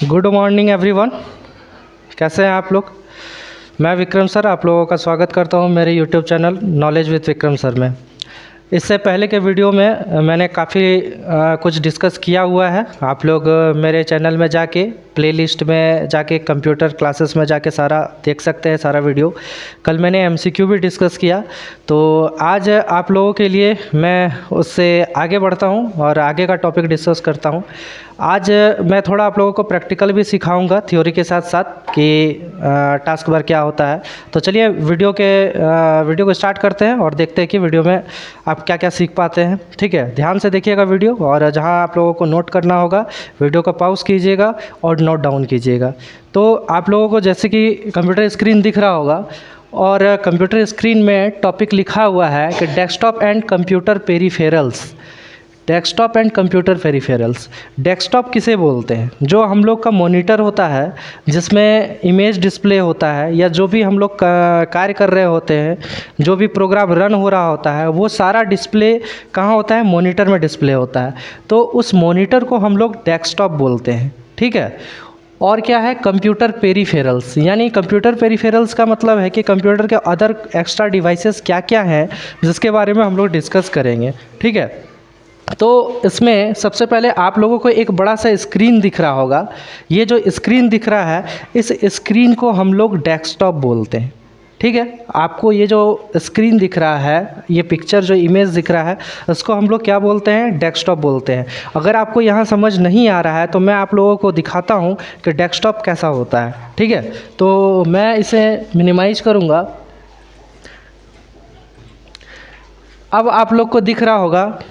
Good morning everyone. कैसे हैं आप लोग। मैं विक्रम सर आप लोगों का स्वागत करता हूं मेरे YouTube channel knowledge with Vikram sir में। इससे पहले के वीडियो में मैंने काफ़ी कुछ डिस्कस किया हुआ है। आप लोग मेरे चैनल में जाके प्लेलिस्ट में जाके कंप्यूटर क्लासेस में जाके सारा देख सकते हैं सारा वीडियो। कल मैंने एमसीक्यू भी डिस्कस किया, तो आज आप लोगों के लिए मैं उससे आगे बढ़ता हूं और आगे का टॉपिक डिस्कस करता हूं। आज मैं थोड़ा आप लोगों को प्रैक्टिकल भी सिखाऊंगा थ्योरी के साथ साथ कि टास्क बार क्या होता है। तो चलिए वीडियो को स्टार्ट करते हैं और देखते हैं कि वीडियो में आप क्या क्या सीख पाते हैं। ठीक है, ध्यान से देखिएगा वीडियो, और जहां आप लोगों को नोट करना होगा वीडियो को पॉज कीजिएगा और नोट डाउन कीजिएगा। तो आप लोगों को जैसे कि कंप्यूटर स्क्रीन दिख रहा होगा और कंप्यूटर स्क्रीन में टॉपिक लिखा हुआ है कि desktop and computer peripherals. Desktop and computer peripherals. Desktop किसे बोलते हैं? जो हम लोग का मॉनिटर होता है जिसमें इमेज डिस्प्ले होता है, या जो भी हम लोग कार्य कर रहे होते हैं, जो भी प्रोग्राम रन हो रहा होता है, वो सारा डिस्प्ले कहाँ होता है? मॉनिटर में डिस्प्ले होता है। तो उस मॉनिटर को हम लोग डेस्कटॉप बोलते हैं। ठीक है। और क्या है? Computer peripherals. यानी कंप्यूटर पेरिफेरल्स का मतलब है कि कंप्यूटर के अदर एक्स्ट्रा डिवाइसेस क्या क्या हैं जिसके बारे में हम लोग डिस्कस करेंगे। ठीक है। तो इसमें सबसे पहले आप लोगों को एक बड़ा सा स्क्रीन दिख रहा होगा। ये जो स्क्रीन दिख रहा है, इस स्क्रीन को हम लोग डेस्कटॉप बोलते हैं। ठीक है। आपको ये जो स्क्रीन दिख रहा है, ये पिक्चर जो इमेज दिख रहा है, इसको हम लोग क्या बोलते हैं? डेस्कटॉप बोलते हैं। अगर आपको यहाँ समझ नहीं आ रहा है तो मैं आप लोगों को दिखाता हूँ कि डेस्कटॉप कैसा होता है। ठीक है। तो मैं इसे मिनिमाइज करूँगा। अब आप लोग को दिख रहा होगा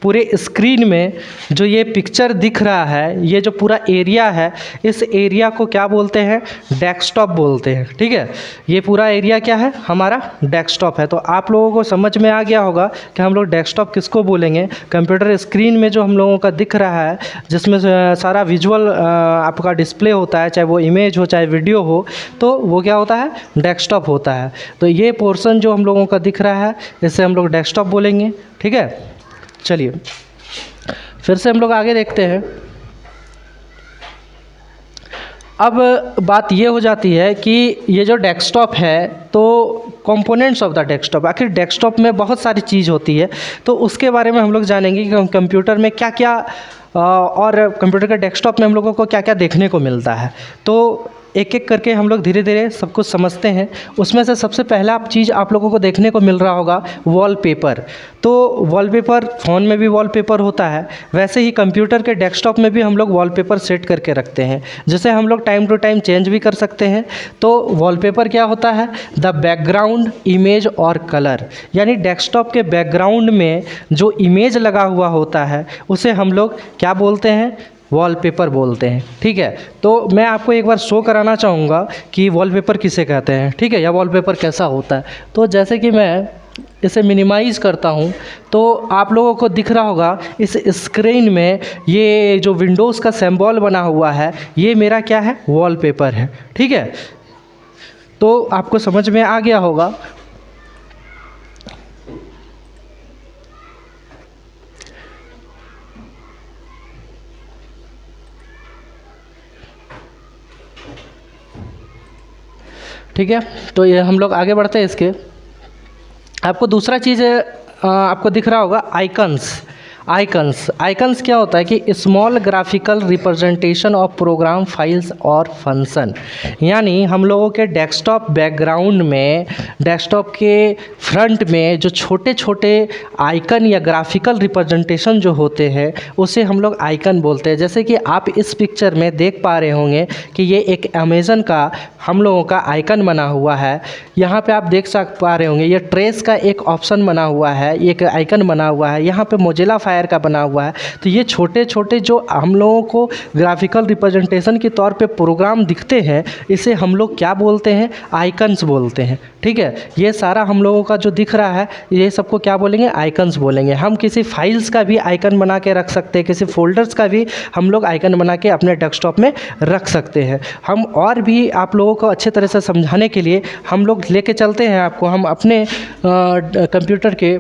पूरे स्क्रीन में जो ये पिक्चर दिख रहा है, ये जो पूरा एरिया है, इस एरिया को क्या बोलते हैं? डेस्कटॉप बोलते हैं। ठीक है। ये पूरा एरिया क्या है? हमारा डेस्कटॉप है। तो आप लोगों को समझ में आ गया होगा कि हम लोग डेस्कटॉप किसको बोलेंगे। कंप्यूटर स्क्रीन में जो हम लोगों का दिख रहा है, जिसमें सारा विजुअल आपका डिस्प्ले होता है, चाहे वो इमेज हो चाहे वीडियो हो, तो वो क्या होता है? डेस्कटॉप होता है। तो ये पोर्शन जो हम लोगों का दिख रहा है, इसे हम लोग डेस्कटॉप बोलेंगे। ठीक है। चलिए फिर से हम लोग आगे देखते हैं। अब बात ये हो जाती है कि ये जो डेस्कटॉप है, तो कंपोनेंट्स ऑफ द डेस्कटॉप, आखिर डेस्कटॉप में बहुत सारी चीज़ होती है, तो उसके बारे में हम लोग जानेंगे कि कंप्यूटर में क्या क्या और कंप्यूटर के डेस्कटॉप में हम लोगों को क्या क्या देखने को मिलता है। तो एक एक करके हम लोग धीरे धीरे सब कुछ समझते हैं। उसमें से सबसे पहला चीज़ आप लोगों को देखने को मिल रहा होगा वॉलपेपर। तो वॉलपेपर, फ़ोन में भी वॉलपेपर होता है, वैसे ही कंप्यूटर के डेस्कटॉप में भी हम लोग वॉलपेपर सेट करके रखते हैं, जिसे हम लोग टाइम टू टाइम चेंज भी कर सकते हैं। तो वॉलपेपर क्या होता है? द बैकग्राउंड इमेज और कलर। यानी डेस्कटॉप के बैकग्राउंड में जो इमेज लगा हुआ होता है उसे हम लोग क्या बोलते हैं? वॉलपेपर बोलते हैं। ठीक है। तो मैं आपको एक बार शो कराना चाहूँगा कि वॉलपेपर किसे कहते हैं। ठीक है, या वॉलपेपर कैसा होता है। तो जैसे कि मैं इसे मिनिमाइज़ करता हूँ, तो आप लोगों को दिख रहा होगा इस स्क्रीन में ये जो विंडोज़ का सिंबल बना हुआ है, ये मेरा क्या है? वॉलपेपर है। ठीक है। तो आपको समझ में आ गया होगा। ठीक है। तो ये हम लोग आगे बढ़ते हैं। इसके आपको दूसरा चीज़ आपको दिख रहा होगा आइकन्स। आइकन्स क्या होता है कि small graphical representation of program files और फंक्शन। यानी हम लोगों के डेस्कटॉप बैकग्राउंड में, डेस्कटॉप के फ्रंट में जो छोटे छोटे आइकन या ग्राफिकल रिप्रेजेंटेशन जो होते हैं, उसे हम लोग आइकन बोलते हैं। जैसे कि आप इस पिक्चर में देख पा रहे होंगे कि ये एक अमेज़न का हम लोगों का आइकन बना हुआ है। यहाँ पे आप देख पा रहे होंगे ये ट्रेस का एक ऑप्शन बना हुआ है, एक आइकन बना हुआ है। यहाँ पे मोजिला फायर का बना हुआ है। तो ये छोटे छोटे जो हम लोगों को ग्राफिकल रिप्रेजेंटेशन के तौर पे प्रोग्राम दिखते हैं, इसे हम लोग क्या बोलते हैं? आइकन्स बोलते हैं। ठीक है। ये सारा हम लोगों का जो दिख रहा है, ये सबको क्या बोलेंगे? आइकन्स बोलेंगे। हम किसी फाइल्स का भी आइकन बना के रख सकते हैं, किसी फोल्डर्स का भी हम लोग आइकन बना के अपने डेस्कटॉप में रख सकते हैं। हम और भी आप लोगों को अच्छे तरह से समझाने के लिए हम लोग लेके चलते हैं आपको, हम अपने कंप्यूटर के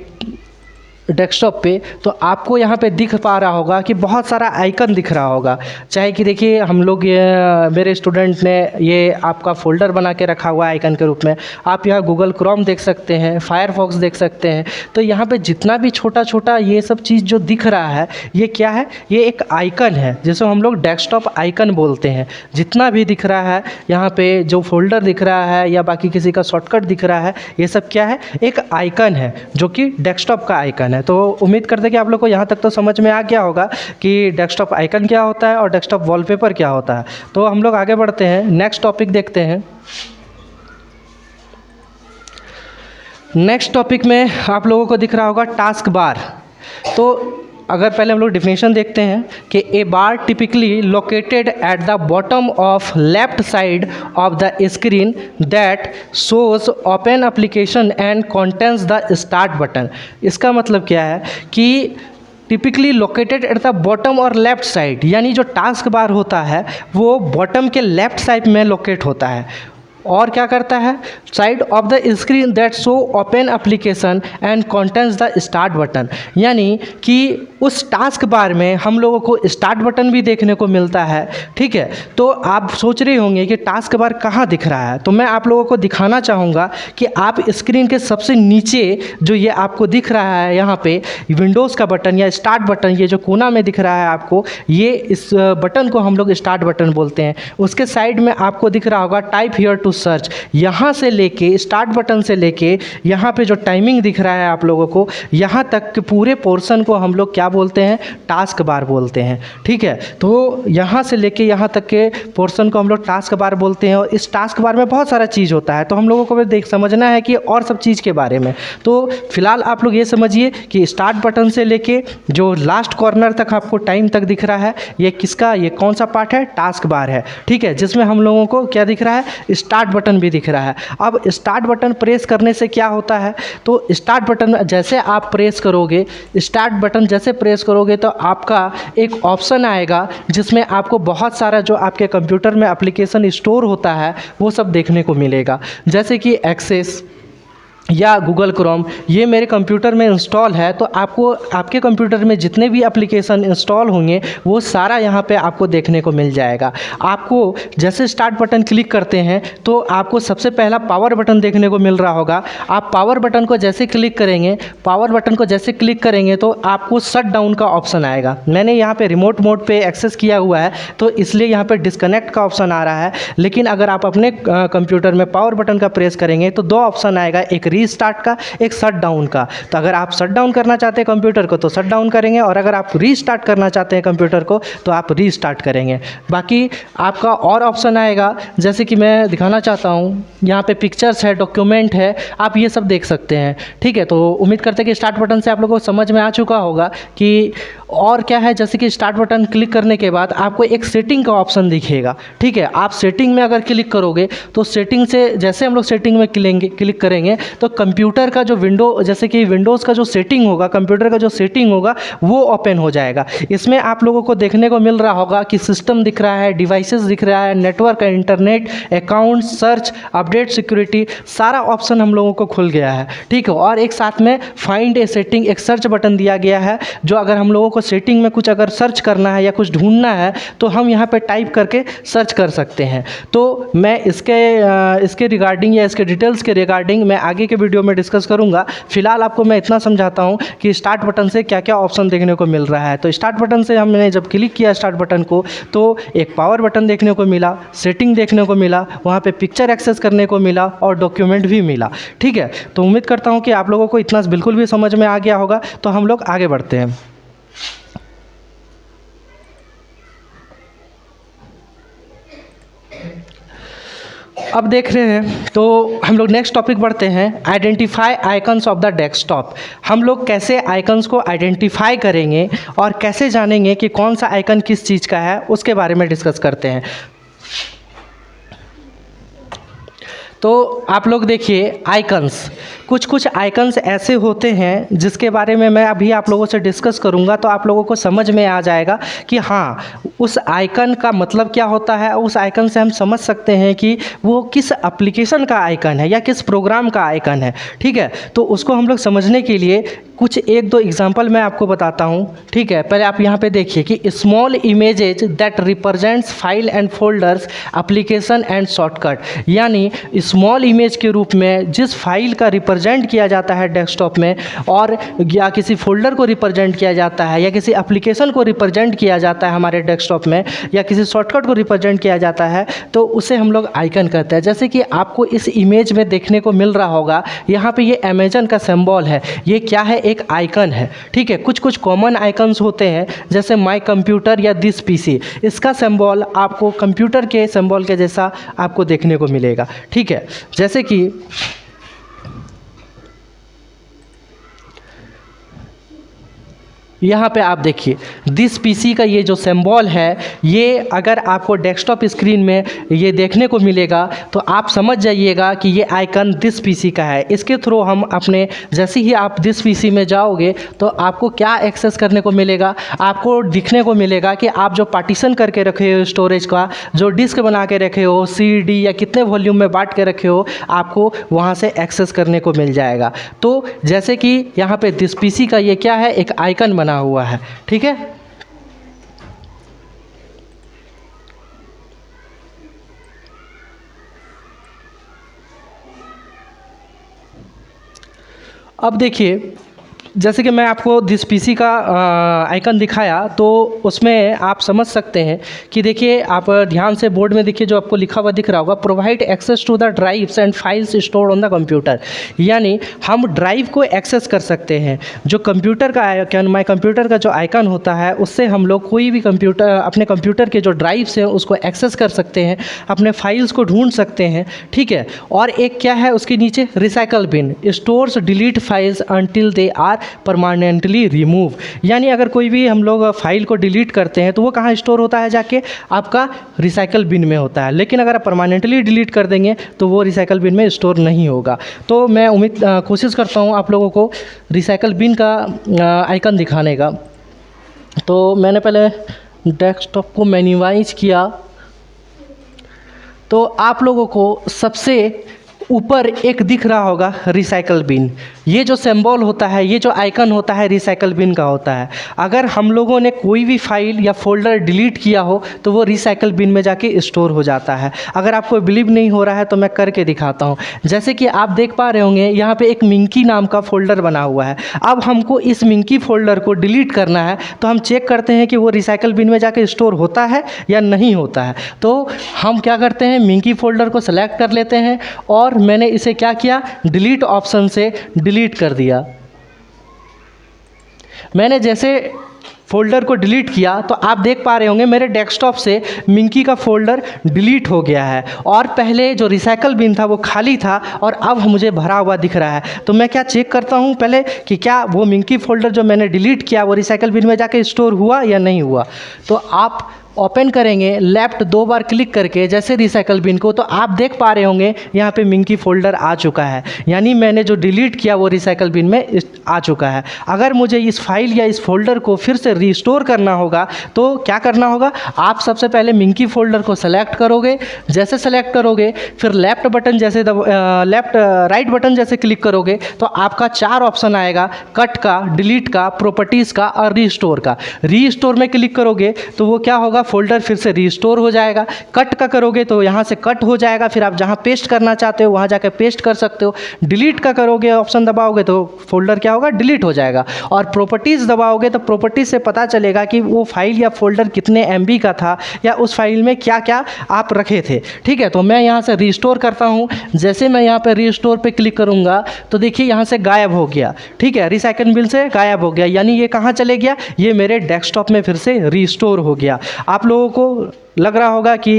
डेस्कटॉप पे, तो आपको यहाँ पे दिख पा रहा होगा कि बहुत सारा आइकन दिख रहा होगा। चाहे कि देखिए हम लोग ये मेरे स्टूडेंट ने ये आपका फ़ोल्डर बना के रखा हुआ है आइकन के रूप में। आप यहाँ गूगल क्रोम देख सकते हैं, फायरफॉक्स देख सकते हैं। तो यहाँ पे जितना भी छोटा छोटा ये सब चीज़ जो दिख रहा है, ये क्या है? ये एक आइकन है जिसे हम लोग डेस्कटॉप आइकन बोलते हैं। जितना भी दिख रहा है यहाँ पे, जो फोल्डर दिख रहा है या बाकी किसी का शॉर्टकट दिख रहा है, ये सब क्या है? एक आइकन है जो कि डेस्कटॉप का आइकन है। तो उम्मीद करते हैं कि आप लोग को यहाँ तक तो समझ में आ गया होगा कि डेस्कटॉप आइकन क्या होता है और डेस्कटॉप वॉलपेपर क्या होता है। तो हम लोग आगे बढ़ते हैं, नेक्स्ट टॉपिक देखते हैं। नेक्स्ट टॉपिक में आप लोगों को दिख रहा होगा टास्क बार। तो अगर पहले हम लोग डिफिनेशन देखते हैं कि a bar typically located at the bottom of left side of the screen that shows open application and contains the start button. इसका मतलब क्या है कि typically located at the bottom और लेफ्ट साइड, यानी जो टास्क बार होता है वो बॉटम के लेफ्ट साइड में लोकेट होता है और क्या करता है? Side of the screen that show open application and contains the start button, यानी कि उस टास्क बार में हम लोगों को स्टार्ट बटन भी देखने को मिलता है। ठीक है, तो आप सोच रहे होंगे कि टास्क बार कहाँ दिख रहा है। तो मैं आप लोगों को दिखाना चाहूँगा कि आप स्क्रीन के सबसे नीचे जो ये आपको दिख रहा है यहाँ पे विंडोज़ का बटन या स्टार्ट बटन, ये जो कोना में दिख रहा है आपको, ये इस बटन को हम लोग स्टार्ट बटन बोलते हैं। उसके साइड में आपको दिख रहा होगा टाइप हियर टू सर्च। यहाँ से लेके स्टार्ट बटन से लेके यहाँ पे जो टाइमिंग दिख रहा है आप लोगों को, यहाँ तक के पूरे पोर्शन को हम लोग क्या बोलते हैं? टास्क बार बोलते हैं। ठीक है, तो यहाँ से लेके यहाँ तक के पोर्शन को हम लोग टास्क बार बोलते हैं। और इस टास्क बार में बहुत सारा चीज़ होता है, तो हम लोगों को भी समझना है कि और सब चीज़ के बारे में। तो फिलहाल आप लोग ये समझिए कि स्टार्ट बटन से लेके जो लास्ट कॉर्नर तक आपको टाइम तक दिख रहा है, ये किसका, ये कौन सा पार्ट है? टास्क बार है। ठीक है, जिसमें हम लोगों को क्या दिख रहा है? स्टार्ट बटन भी दिख रहा है। अब स्टार्ट बटन प्रेस करने से क्या होता है? तो स्टार्ट बटन जैसे आप प्रेस करोगे, स्टार्ट बटन जैसे प्रेस करोगे तो आपका एक ऑप्शन आएगा जिसमें आपको बहुत सारा जो आपके कंप्यूटर में एप्लीकेशन स्टोर होता है वो सब देखने को मिलेगा। जैसे कि एक्सेस या गूगल क्रोम, ये मेरे कंप्यूटर में इंस्टॉल है। तो आपको आपके कंप्यूटर में जितने भी एप्लीकेशन इंस्टॉल होंगे वो सारा यहाँ पे आपको देखने को मिल जाएगा। आपको जैसे स्टार्ट बटन क्लिक करते हैं तो आपको सबसे पहला पावर बटन देखने को मिल रहा होगा। आप पावर बटन को जैसे क्लिक करेंगे, पावर बटन को जैसे क्लिक करेंगे तो आपको शट डाउन का ऑप्शन आएगा। मैंने यहाँ पे रिमोट मोड पे एक्सेस किया हुआ है तो इसलिए यहाँ पे डिस्कनेक्ट का ऑप्शन आ रहा है। लेकिन अगर आप अपने कंप्यूटर में पावर बटन का प्रेस करेंगे तो दो ऑप्शन आएगा, एक रीस्टार्ट का, एक शट डाउन का। तो अगर आप शट डाउन करना चाहते हैं कंप्यूटर को तो शट डाउन करेंगे, और अगर आप रीस्टार्ट करना चाहते हैं कंप्यूटर को तो आप रीस्टार्ट करेंगे। बाकी आपका और ऑप्शन आएगा, जैसे कि मैं दिखाना चाहता हूँ, यहाँ पे पिक्चर्स है, डॉक्यूमेंट है, आप ये सब देख सकते हैं। ठीक है, तो उम्मीद करते हैं कि स्टार्ट बटन से आप लोगों को समझ में आ चुका होगा कि और क्या है। जैसे कि स्टार्ट बटन क्लिक करने के बाद आपको एक सेटिंग का ऑप्शन दिखेगा। ठीक है, आप सेटिंग में अगर क्लिक करोगे तो सेटिंग से जैसे हम लोग सेटिंग में क्लिक करेंगे तो कंप्यूटर का जो विंडो, जैसे कि विंडोज़ का जो सेटिंग होगा, कंप्यूटर का जो सेटिंग होगा वो ओपन हो जाएगा। इसमें आप लोगों को देखने को मिल रहा होगा कि सिस्टम दिख रहा है, डिवाइसेस दिख रहा है, network, internet, account, search, update, security, सारा ऑप्शन हम लोगों को खुल गया है। ठीक है, और एक साथ में फाइंड ए सेटिंग, एक सर्च बटन दिया गया है, जो अगर हम लोगों को सेटिंग में कुछ अगर सर्च करना है या कुछ ढूंढना है तो हम यहाँ पे टाइप करके सर्च कर सकते हैं। तो मैं इसके रिगार्डिंग या इसके डिटेल्स के रिगार्डिंग मैं आगे के वीडियो में डिस्कस करूंगा। फिलहाल आपको मैं इतना समझाता हूँ कि स्टार्ट बटन से क्या क्या ऑप्शन देखने को मिल रहा है। तो स्टार्ट बटन से हमने जब क्लिक किया स्टार्ट बटन को तो एक पावर बटन देखने को मिला, सेटिंग देखने को मिला, वहाँ पे पिक्चर एक्सेस करने को मिला और डॉक्यूमेंट भी मिला। ठीक है, तो उम्मीद करता हूँ कि आप लोगों को इतना बिल्कुल भी समझ में आ गया होगा। तो हम लोग आगे बढ़ते हैं। अब देख रहे हैं तो हम लोग नेक्स्ट टॉपिक बढ़ते हैं, identify icons of the desktop. हम लोग कैसे आइकन्स को आइडेंटिफाई करेंगे और कैसे जानेंगे कि कौन सा आइकन किस चीज़ का है, उसके बारे में डिस्कस करते हैं। तो आप लोग देखिए आइकन्स, कुछ कुछ आइकन्स ऐसे होते हैं जिसके बारे में मैं अभी आप लोगों से डिस्कस करूंगा, तो आप लोगों को समझ में आ जाएगा कि हाँ उस आइकन का मतलब क्या होता है। उस आइकन से हम समझ सकते हैं कि वो किस एप्लीकेशन का आइकन है या किस प्रोग्राम का आइकन है। ठीक है, तो उसको हम लोग समझने के लिए कुछ एक दो एग्जांपल मैं आपको बताता हूँ। ठीक है, पहले आप यहाँ पे देखिए कि small images that represents file and folders application and shortcut, यानी स्मॉल इमेज के रूप में जिस फाइल का रिप्रेजेंट किया जाता है डेस्कटॉप में, और या किसी फोल्डर को रिप्रेजेंट किया जाता है, या किसी एप्लीकेशन को रिप्रेजेंट किया जाता है हमारे डेस्कटॉप में, या किसी शॉर्टकट को रिप्रेजेंट किया जाता है, तो उसे हम लोग आइकन कहते हैं। जैसे कि आपको इस इमेज में देखने को मिल रहा होगा, यहाँ पे ये अमेजन का सिंबल है। ये क्या है? एक आइकन है। ठीक है, कुछ कुछ कॉमन आइकन्स होते हैं जैसे माई कंप्यूटर या दिस पीसी। इसका सिंबल आपको कंप्यूटर के सिंबल के जैसा आपको देखने को मिलेगा। ठीक है, जैसे कि यहाँ पे आप देखिए दिस पीसी का ये जो सिंबल है, ये अगर आपको डेस्कटॉप स्क्रीन में ये देखने को मिलेगा तो आप समझ जाइएगा कि ये आइकन दिस पीसी का है। इसके थ्रू हम अपने, जैसे ही आप दिस पीसी में जाओगे तो आपको क्या एक्सेस करने को मिलेगा? आपको दिखने को मिलेगा कि आप जो पार्टीशन करके रखे हो स्टोरेज का, जो डिस्क बना के रखे हो, CD या कितने वॉल्यूम में बांट के रखे हो, आपको वहाँ से एक्सेस करने को मिल जाएगा। तो जैसे कि यहाँ पे दिस पीसी का ये क्या है? एक आइकन बना हुआ है। ठीक है, अब देखिए जैसे कि मैं आपको दिस पीसी का आइकन दिखाया, तो उसमें आप समझ सकते हैं कि देखिए, आप ध्यान से बोर्ड में देखिए जो आपको लिखा हुआ दिख रहा होगा, provide access to the drives and files stored on the computer. यानी हम ड्राइव को एक्सेस कर सकते हैं। जो कंप्यूटर का आइकन, माई कंप्यूटर का जो आइकन होता है, उससे हम लोग कोई भी कंप्यूटर, अपने कंप्यूटर के जो ड्राइव्स हैं उसको एक्सेस कर सकते हैं, अपने फाइल्स को ढूंढ सकते हैं। ठीक है, और एक क्या है उसके नीचे? Recycle bin stores delete files until they are permanently remove. यानी अगर कोई भी हम लोग फाइल को डिलीट करते हैं तो वो कहाँ स्टोर होता है? जाके आपका रिसाइकल बिन में होता है। लेकिन अगर आप परमानेंटली डिलीट कर देंगे तो वो रिसाइकल बिन में स्टोर नहीं होगा। तो मैं कोशिश करता हूँ आप लोगों को रिसाइकल बिन का आइकन दिखाने का। तो मैंने पहले डेस्कटॉप को मिनिमाइज किया, तो आप लोगों को सबसे ऊपर एक दिख रहा होगा रिसाइकल बिन। ये जो सिंबल होता है, ये जो आइकन होता है, रिसाइकल बिन का होता है। अगर हम लोगों ने कोई भी फाइल या फोल्डर डिलीट किया हो तो वो रिसाइकल बिन में जाके स्टोर हो जाता है। अगर आपको बिलीव नहीं हो रहा है तो मैं करके दिखाता हूँ। जैसे कि आप देख पा रहे होंगे यहाँ पे एक मिंकी नाम का फोल्डर बना हुआ है। अब हमको इस मिंकी फोल्डर को डिलीट करना है, तो हम चेक करते हैं कि वो रिसाइकल बिन में जाके स्टोर होता है या नहीं होता है। तो हम क्या करते हैं, मिंकी फोल्डर को सेलेक्ट कर लेते हैं और मैंने इसे क्या किया? डिलीट ऑप्शन से डिलीट कर दिया। मैंने जैसे फोल्डर को डिलीट किया तो आप देख पा रहे होंगे मेरे डेस्कटॉप से मिंकी का फोल्डर डिलीट हो गया है, और पहले जो रिसाइकल बिन था वो खाली था और अब मुझे भरा हुआ दिख रहा है। तो मैं क्या चेक करता हूँ पहले कि क्या वो मिंकी फोल्डर जो मैंने डिलीट किया वो रिसाइकल बिन में जाके स्टोर हुआ या नहीं हुआ। तो आप ओपन करेंगे लेफ़्ट 2 बार क्लिक करके जैसे रिसाइकल बिन को, तो आप देख पा रहे होंगे यहाँ पे मिंकी फोल्डर आ चुका है। यानी मैंने जो डिलीट किया वो रिसाइकल बिन में आ चुका है। अगर मुझे इस फाइल या इस फोल्डर को फिर से रिस्टोर करना होगा तो क्या करना होगा? आप सबसे पहले मिंकी फोल्डर को सेलेक्ट करोगे। जैसे सेलेक्ट करोगे फिर लेफ़्ट राइट बटन जैसे क्लिक करोगे तो आपका 4 ऑप्शन आएगा, कट का, डिलीट का, प्रॉपर्टीज़ का और रीस्टोर का। रीस्टोर में क्लिक करोगे तो वो क्या होगा? फोल्डर फिर से रीस्टोर हो जाएगा। कट का करोगे तो यहाँ से कट हो जाएगा, फिर आप जहाँ पेस्ट करना चाहते हो वहाँ जाकर पेस्ट कर सकते हो। डिलीट का करोगे, ऑप्शन दबाओगे तो फोल्डर क्या होगा? डिलीट हो जाएगा। और प्रॉपर्टीज़ दबाओगे तो प्रॉपर्टीज़ से पता चलेगा कि वो फाइल या फोल्डर कितने MB का था या उस फाइल में क्या क्या आप रखे थे। ठीक है, तो मैं यहाँ से रीस्टोर करता हूँ। जैसे मैं यहाँ पर रीस्टोर पर क्लिक करूँगा तो देखिए यहाँ से गायब हो गया। ठीक है, रिसाइकल बिन से गायब हो गया, यानी ये कहाँ चले गया? ये मेरे डेस्कटॉप में फिर से रीस्टोर हो गया। आप लोगों को लग रहा होगा कि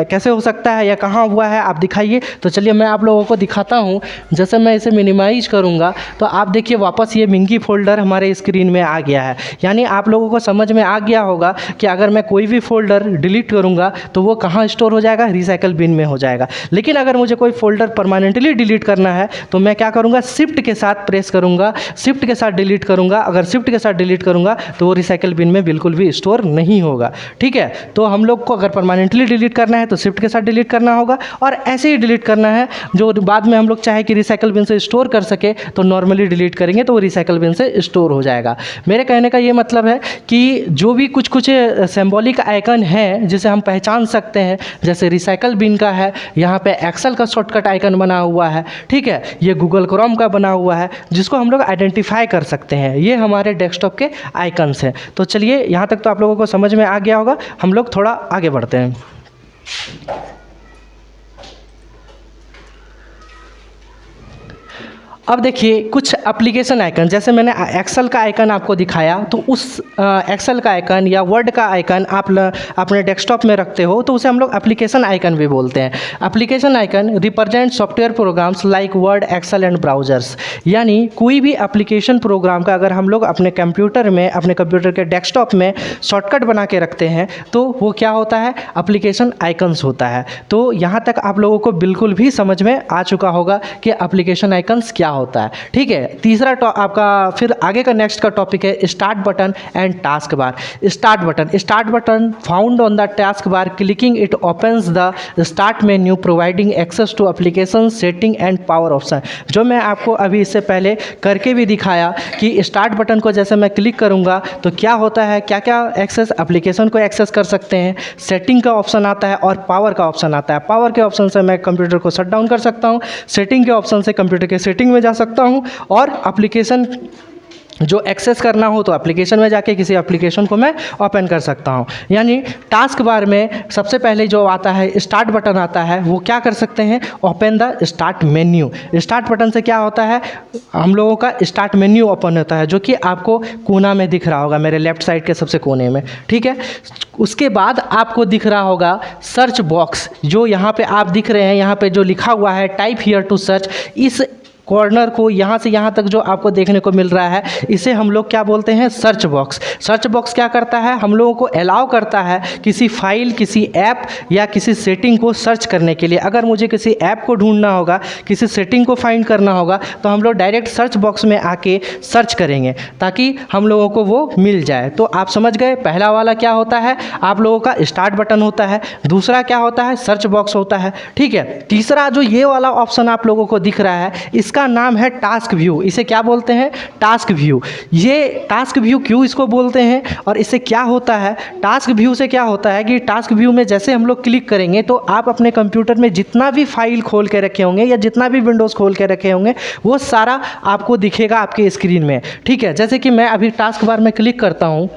कैसे हो सकता है या कहाँ हुआ है, आप दिखाइए। तो चलिए मैं आप लोगों को दिखाता हूँ। जैसे मैं इसे मिनिमाइज करूँगा तो आप देखिए वापस ये मिंगी फोल्डर हमारे स्क्रीन में आ गया है। यानी आप लोगों को समझ में आ गया होगा कि अगर मैं कोई भी फोल्डर डिलीट करूँगा तो वो कहाँ स्टोर हो जाएगा, रिसाइकल बिन में हो जाएगा। लेकिन अगर मुझे कोई फोल्डर परमानेंटली डिलीट करना है तो मैं क्या करूँगा, शिफ्ट के साथ प्रेस करूँगा, शिफ्ट के साथ डिलीट करूँगा। अगर शिफ्ट के साथ डिलीट करूँगा तो वो रिसाइकल बिन में बिल्कुल भी स्टोर नहीं होगा। ठीक है, तो हम लोग को अगर परमानेंटली डिलीट करना है तो शिफ्ट के साथ डिलीट करना होगा, और ऐसे ही डिलीट करना है जो बाद में हम लोग चाहे कि रिसाइकल बिन से स्टोर कर सके तो नॉर्मली डिलीट करेंगे तो वो रिसाइकल बिन से स्टोर हो जाएगा। मेरे कहने का ये मतलब है कि जो भी कुछ कुछ सिंबॉलिक आइकन है जिसे हम पहचान सकते हैं, जैसे रिसाइकल बिन का है, यहाँ पे एक्सेल का शॉर्टकट आइकन बना हुआ है, ठीक है, ये गूगल क्रोम का बना हुआ है, जिसको हम लोग आइडेंटिफाई कर सकते हैं। ये हमारे डेस्कटॉप के आइकन्स हैं। तो चलिए यहाँ तक तो आप लोगों को समझ में आ गया होगा, हम लोग थोड़ा आगे बढ़ते हैं। अब देखिए कुछ एप्लीकेशन आइकन, जैसे मैंने एक्सेल का आइकन आपको दिखाया, तो उस एक्सेल का आइकन या वर्ड का आइकन आप अपने डेस्कटॉप में रखते हो तो उसे हम लोग एप्लीकेशन आइकन भी बोलते हैं। Application icon represent software programs like Word, Excel and browsers. यानी कोई भी एप्लीकेशन प्रोग्राम का अगर हम लोग अपने कंप्यूटर में, अपने कंप्यूटर के डेस्कटॉप में शॉर्टकट बना के रखते हैं तो वो क्या होता है, एप्लीकेशन आइकन्स होता है। तो यहाँ तक आप लोगों को बिल्कुल भी समझ में आ चुका होगा कि एप्लीकेशन आइकन्स क्या होता है। ठीक है, तीसरा आपका फिर आगे का नेक्स्ट का टॉपिक है start button and task bar. Start button found on the task bar, clicking it opens the start menu providing access to application setting and power option. जो मैं आपको अभी इससे पहले करके भी दिखाया कि स्टार्ट बटन को जैसे मैं क्लिक करूंगा तो क्या होता है, क्या क्या एक्सेस एप्लीकेशन को एक्सेस कर सकते हैं, सेटिंग का ऑप्शन आता है और पावर का ऑप्शन आता है। पावर के ऑप्शन से मैं कंप्यूटर को शट डाउन कर सकता हूँ, सेटिंग के ऑप्शन से कंप्यूटर के सेटिंग में जा सकता हूं, और एप्लीकेशन जो एक्सेस करना हो तो एप्लीकेशन में जाके किसी एप्लीकेशन को मैं ओपन कर सकता हूं। यानी टास्क बार में सबसे पहले जो आता है स्टार्ट बटन आता है, वो क्या कर सकते हैं, open the start menu. Start button से क्या होता है, हम लोगों का स्टार्ट मेन्यू ओपन होता है, जो कि आपको कोना में दिख रहा होगा, मेरे लेफ्ट साइड के सबसे कोने में। ठीक है, उसके बाद आपको दिख रहा होगा सर्च बॉक्स, जो यहाँ पे आप दिख रहे हैं, यहाँ पे जो लिखा हुआ है टाइप हियर टू सर्च, इस कॉर्नर को यहाँ से यहाँ तक जो आपको देखने को मिल रहा है, इसे हम लोग क्या बोलते हैं, सर्च बॉक्स। सर्च बॉक्स क्या करता है, हम लोगों को अलाउ करता है किसी फाइल, किसी ऐप या किसी सेटिंग को सर्च करने के लिए। अगर मुझे किसी ऐप को ढूंढना होगा, किसी सेटिंग को फाइंड करना होगा, तो हम लोग डायरेक्ट सर्च बॉक्स में आके सर्च करेंगे ताकि हम लोगों को वो मिल जाए। तो आप समझ गए, पहला वाला क्या होता है, आप लोगों का स्टार्ट बटन होता है, दूसरा क्या होता है, सर्च बॉक्स होता है। ठीक है, तीसरा जो ये वाला ऑप्शन आप लोगों को दिख रहा है, इसका नाम है टास्क व्यू। इसे क्या बोलते हैं, टास्क व्यू। ये टास्क व्यू क्यों इसको बोलते हैं और इससे क्या होता है, टास्क व्यू से क्या होता है कि टास्क व्यू में जैसे हम लोग क्लिक करेंगे तो आप अपने कंप्यूटर में जितना भी फाइल खोल के रखे होंगे या जितना भी विंडोज़ खोल के रखे होंगे वो सारा आपको दिखेगा आपके स्क्रीन में। ठीक है, जैसे कि मैं अभी टास्क बार में क्लिक करता हूँ,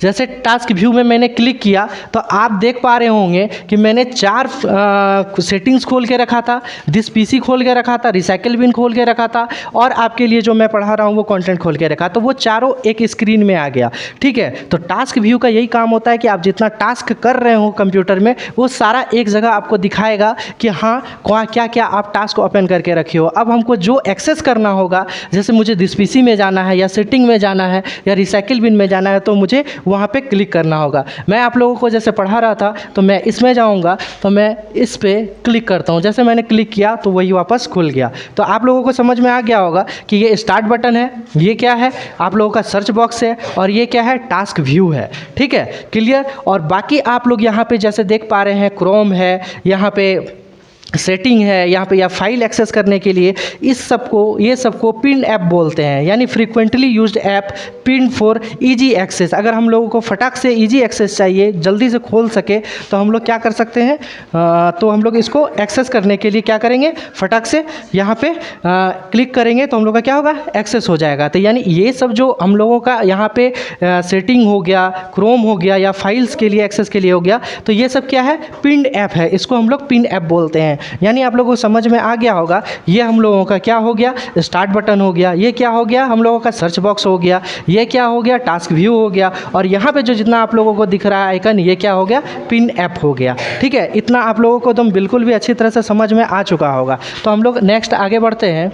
जैसे टास्क व्यू में मैंने क्लिक किया तो आप देख पा रहे होंगे कि मैंने 4 सेटिंग्स खोल के रखा था, दिस पीसी खोल के रखा था, रिसाइकल बिन खोल के रखा था, और आपके लिए जो मैं पढ़ा रहा हूँ वो कंटेंट खोल के रखा, तो वो चारों एक स्क्रीन में आ गया। ठीक है, तो टास्क व्यू का यही काम होता है कि आप जितना टास्क कर रहे हो कंप्यूटर में वो सारा एक जगह आपको दिखाएगा कि हाँ क्या क्या आप टास्क ओपन करके रखे हो। अब हमको जो एक्सेस करना होगा, जैसे मुझे दिस पीसी में जाना है या सेटिंग में जाना है या रिसाइकल बिन में जाना है, तो मुझे वहाँ पे क्लिक करना होगा। मैं आप लोगों को जैसे पढ़ा रहा था तो मैं इसमें जाऊँगा तो मैं इस पे क्लिक करता हूँ, जैसे मैंने क्लिक किया तो वही वापस खुल गया। तो आप लोगों को समझ में आ गया होगा कि ये स्टार्ट बटन है, ये क्या है आप लोगों का सर्च बॉक्स है, और ये क्या है, टास्क व्यू है। ठीक है, क्लियर। और बाकी आप लोग यहाँ पे जैसे देख पा रहे हैं क्रोम है, यहाँ पे सेटिंग है, यहाँ पे या फाइल एक्सेस करने के लिए इस सबको, ये सबको पिन ऐप बोलते हैं, यानी frequently used app pin for easy access. अगर हम लोगों को फटाक से इजी एक्सेस चाहिए, जल्दी से खोल सके, तो हम लोग क्या कर सकते हैं, तो हम लोग इसको एक्सेस करने के लिए क्या करेंगे, फटाक से यहाँ पे क्लिक करेंगे तो हम लोग का क्या होगा, एक्सेस हो जाएगा। तो यानी ये सब जो हम लोगों का यहाँ पे सेटिंग हो गया, क्रोम हो गया, या फाइल्स के लिए एक्सेस के लिए हो गया, तो ये सब क्या है, पिन ऐप है, इसको हम लोग पिन ऐप बोलते हैं। यानी आप लोगों को समझ में आ गया होगा। ये हम लोगों का क्या हो गया, स्टार्ट बटन हो गया। ये क्या हो गया, हम लोगों का सर्च बॉक्स हो गया। ये क्या हो गया, टास्क व्यू हो गया। और यहाँ पे जो जितना आप लोगों को दिख रहा है आइकन, ये क्या हो गया, पिन ऐप हो गया। ठीक है, इतना आप लोगों को तो बिल्कुल भी अच्छी तरह से समझ में आ चुका होगा। तो हम लोग नेक्स्ट आगे बढ़ते हैं।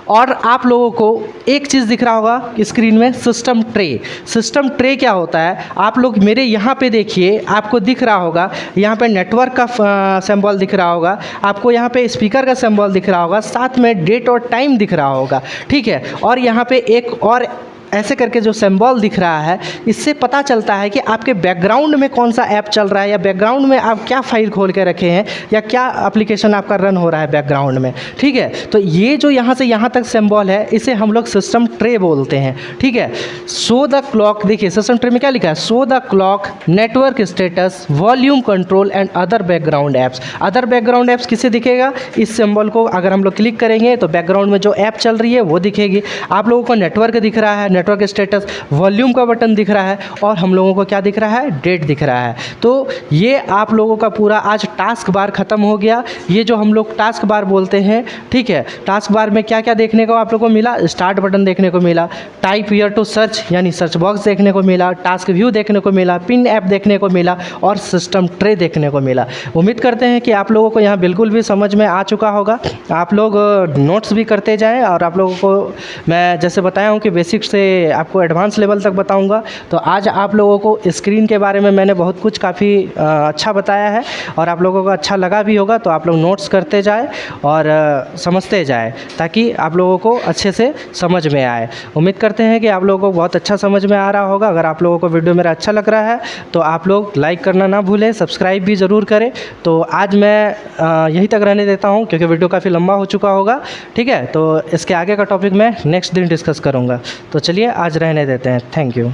और आप लोगों को एक चीज़ दिख रहा होगा स्क्रीन में, सिस्टम ट्रे। सिस्टम ट्रे क्या होता है, आप लोग मेरे यहाँ पे देखिए, आपको दिख रहा होगा यहाँ पे नेटवर्क का सिंबल दिख रहा होगा, आपको यहाँ पे स्पीकर का सिंबल दिख रहा होगा, साथ में डेट और टाइम दिख रहा होगा। ठीक है, और यहाँ पे एक और ऐसे करके जो सिंबल दिख रहा है, इससे पता चलता है कि आपके बैकग्राउंड में कौन सा ऐप चल रहा है, या बैकग्राउंड में आप क्या फाइल खोल के रखे हैं, या क्या एप्लीकेशन आपका रन हो रहा है बैकग्राउंड में। ठीक है, तो ये जो यहाँ से यहाँ तक सिंबल है, इसे हम लोग सिस्टम ट्रे बोलते हैं। ठीक है, शो द क्लॉक, देखिए सिस्टम ट्रे में क्या लिखा है, show the clock, network status, volume control and other background apps. Other background apps किसे दिखेगा, इस सिंबल को अगर हम लोग क्लिक करेंगे तो बैकग्राउंड में जो ऐप चल रही है वो दिखेगी। आप लोगों को नेटवर्क दिख रहा है, नेटवर्क स्टेटस, वॉल्यूम का बटन दिख रहा है, और हम लोगों को क्या दिख रहा है, डेट दिख रहा है। तो ये आप लोगों का पूरा आज टास्क बार ख़त्म हो गया। ये जो हम लोग टास्क बार बोलते हैं, ठीक है, टास्क बार में क्या क्या देखने को आप लोगों को मिला, स्टार्ट बटन देखने को मिला, टाइप हियर टू सर्च यानी सर्च बॉक्स देखने को मिला, टास्क व्यू देखने को मिला, पिन ऐप देखने को मिला, और सिस्टम ट्रे देखने को मिला। उम्मीद करते हैं कि आप लोगों को यहाँ बिल्कुल भी समझ में आ चुका होगा। आप लोग नोट्स भी करते जाएँ, और आप लोगों को मैं जैसे बताया हूँ कि बेसिक से आपको एडवांस लेवल तक बताऊंगा। तो आज आप लोगों को स्क्रीन के बारे में मैंने बहुत कुछ काफ़ी अच्छा बताया है, और आप लोगों को अच्छा लगा भी होगा। तो आप लोग नोट्स करते जाए और समझते जाए, ताकि आप लोगों को अच्छे से समझ में आए। उम्मीद करते हैं कि आप लोगों को बहुत अच्छा समझ में आ रहा होगा। अगर आप लोगों को वीडियो मेरा अच्छा लग रहा है तो आप लोग लाइक करना ना भूलें, सब्सक्राइब भी ज़रूर करें। तो आज मैं यहीं तक रहने देता हूँ, क्योंकि वीडियो काफ़ी लंबा हो चुका होगा। ठीक है, तो इसके आगे का टॉपिक मैं नेक्स्ट दिन डिस्कस करूँगा। तो चलिए आज रहने देते हैं। Thank you.